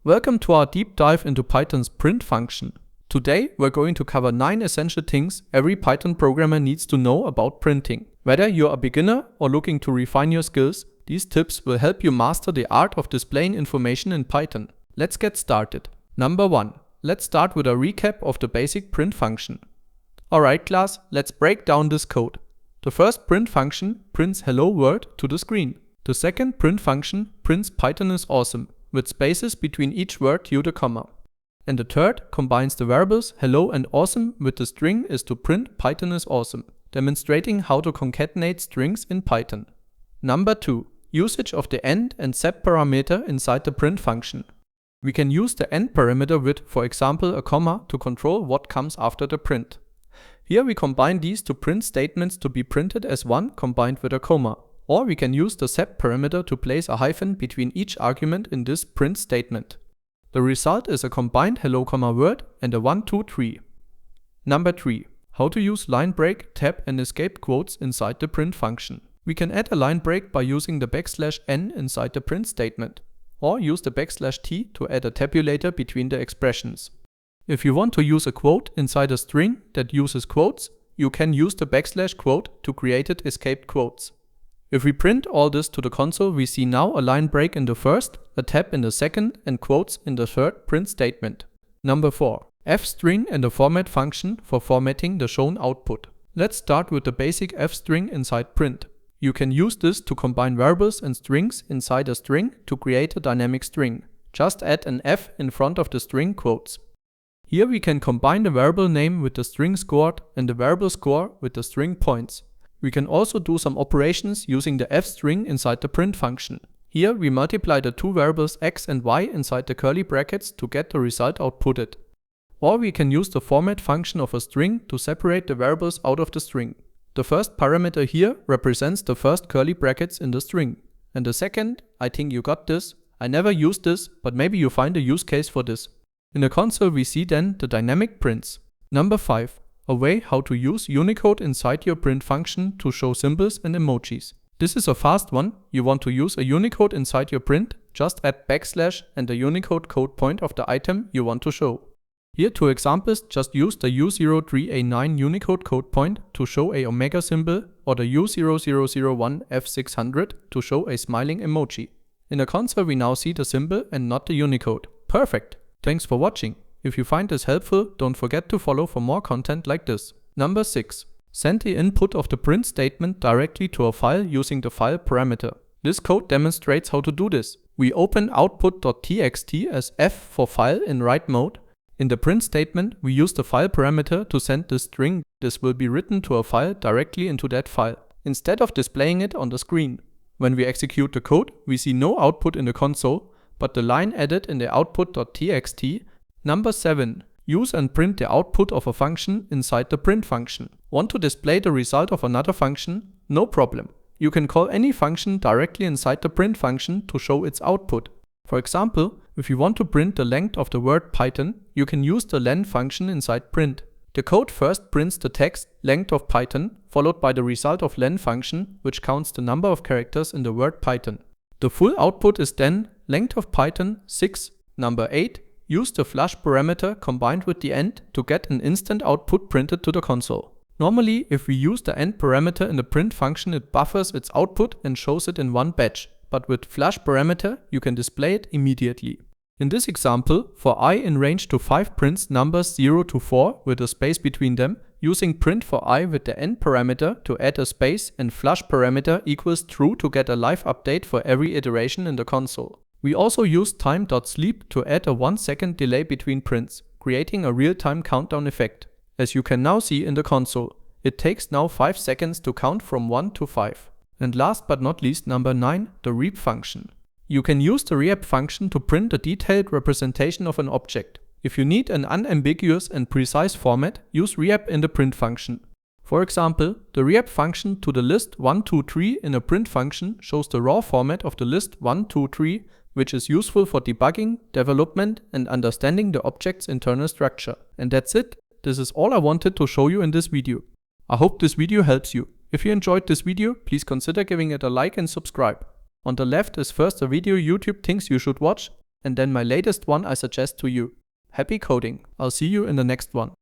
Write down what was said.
Welcome to our deep dive into Python's print function. Today we're going to cover 9 essential things every Python programmer needs to know about printing. Whether you're a beginner or looking to refine your skills, these tips will help you master the art of displaying information in Python. Let's get started. Number 1. Let's start with a recap of the basic print function. Alright class, let's break down this code. The first print function prints hello world to the screen. The second print function prints Python is awesome, with spaces between each word due to comma. And the third combines the variables hello and awesome with the string is to print Python is awesome, demonstrating how to concatenate strings in Python. Number 2. Usage of the end and sep parameter inside the print function. We can use the end parameter with, for example, a comma to control what comes after the print. Here we combine these to print statements to be printed as one combined with a comma. Or we can use the sep parameter to place a hyphen between each argument in this print statement. The result is a combined hello comma word and a 1, 2, 3. Number 3. How to use line break, tab and escape quotes inside the print function. We can add a line break by using the \n inside the print statement, or use the \t to add a tabulator between the expressions. If you want to use a quote inside a string that uses quotes, you can use the \quote to create escaped quotes. If we print all this to the console, we see now a line break in the first, a tab in the second, and quotes in the third print statement. Number 4. F-string and the format function for formatting the shown output. Let's start with the basic f-string inside print. You can use this to combine variables and strings inside a string to create a dynamic string. Just add an f in front of the string quotes. Here we can combine the variable name with the string scored and the variable score with the string points. We can also do some operations using the f-string inside the print function. Here we multiply the two variables x and y inside the curly brackets to get the result outputted. Or we can use the format function of a string to separate the variables out of the string. The first parameter here represents the first curly brackets in the string. And the second, I think you got this. I never used this, but maybe you find a use case for this. In the console we see then the dynamic prints. Number 5. A way how to use Unicode inside your print function to show symbols and emojis. This is a fast one. You want to use a Unicode inside your print, just add / and the Unicode code point of the item you want to show. Here 2 examples, just use the U03A9 Unicode code point to show a omega symbol or the U0001 F600 to show a smiling emoji. In the console we now see the symbol and not the Unicode. Perfect! Thanks for watching. If you find this helpful, don't forget to follow for more content like this. Number 6. Send the input of the print statement directly to a file using the file parameter. This code demonstrates how to do this. We open output.txt as f for file in write mode. In the print statement, we use the file parameter to send the string. This will be written to a file directly into that file, instead of displaying it on the screen. When we execute the code, we see no output in the console, but the line added in the output.txt. Number 7. Use and print the output of a function inside the print function. Want to display the result of another function? No problem. You can call any function directly inside the print function to show its output. For example, if you want to print the length of the word Python, you can use the len function inside print. The code first prints the text length of Python, followed by the result of len function, which counts the number of characters in the word Python. The full output is then length of Python 6. Number 8. Use the flush parameter combined with the end to get an instant output printed to the console. Normally, if we use the end parameter in the print function, it buffers its output and shows it in one batch. But with flush parameter, you can display it immediately. In this example, for I in range to 5 prints numbers 0 to 4 with a space between them, using print for I with the end parameter to add a space and flush parameter equals true to get a live update for every iteration in the console. We also use time.sleep to add a 1 second delay between prints, creating a real-time countdown effect. As you can now see in the console, it takes now 5 seconds to count from 1 to 5. And last but not least, number 9, the rep function. You can use the rep function to print a detailed representation of an object. If you need an unambiguous and precise format, use rep in the print function. For example, the rep function to the list 1, 2, 3 in a print function shows the raw format of the list 1, 2, 3, which is useful for debugging, development, and understanding the object's internal structure. And that's it. This is all I wanted to show you in this video. I hope this video helps you. If you enjoyed this video, please consider giving it a like and subscribe. On the left is first a video YouTube thinks you should watch, and then my latest one I suggest to you. Happy coding! I'll see you in the next one.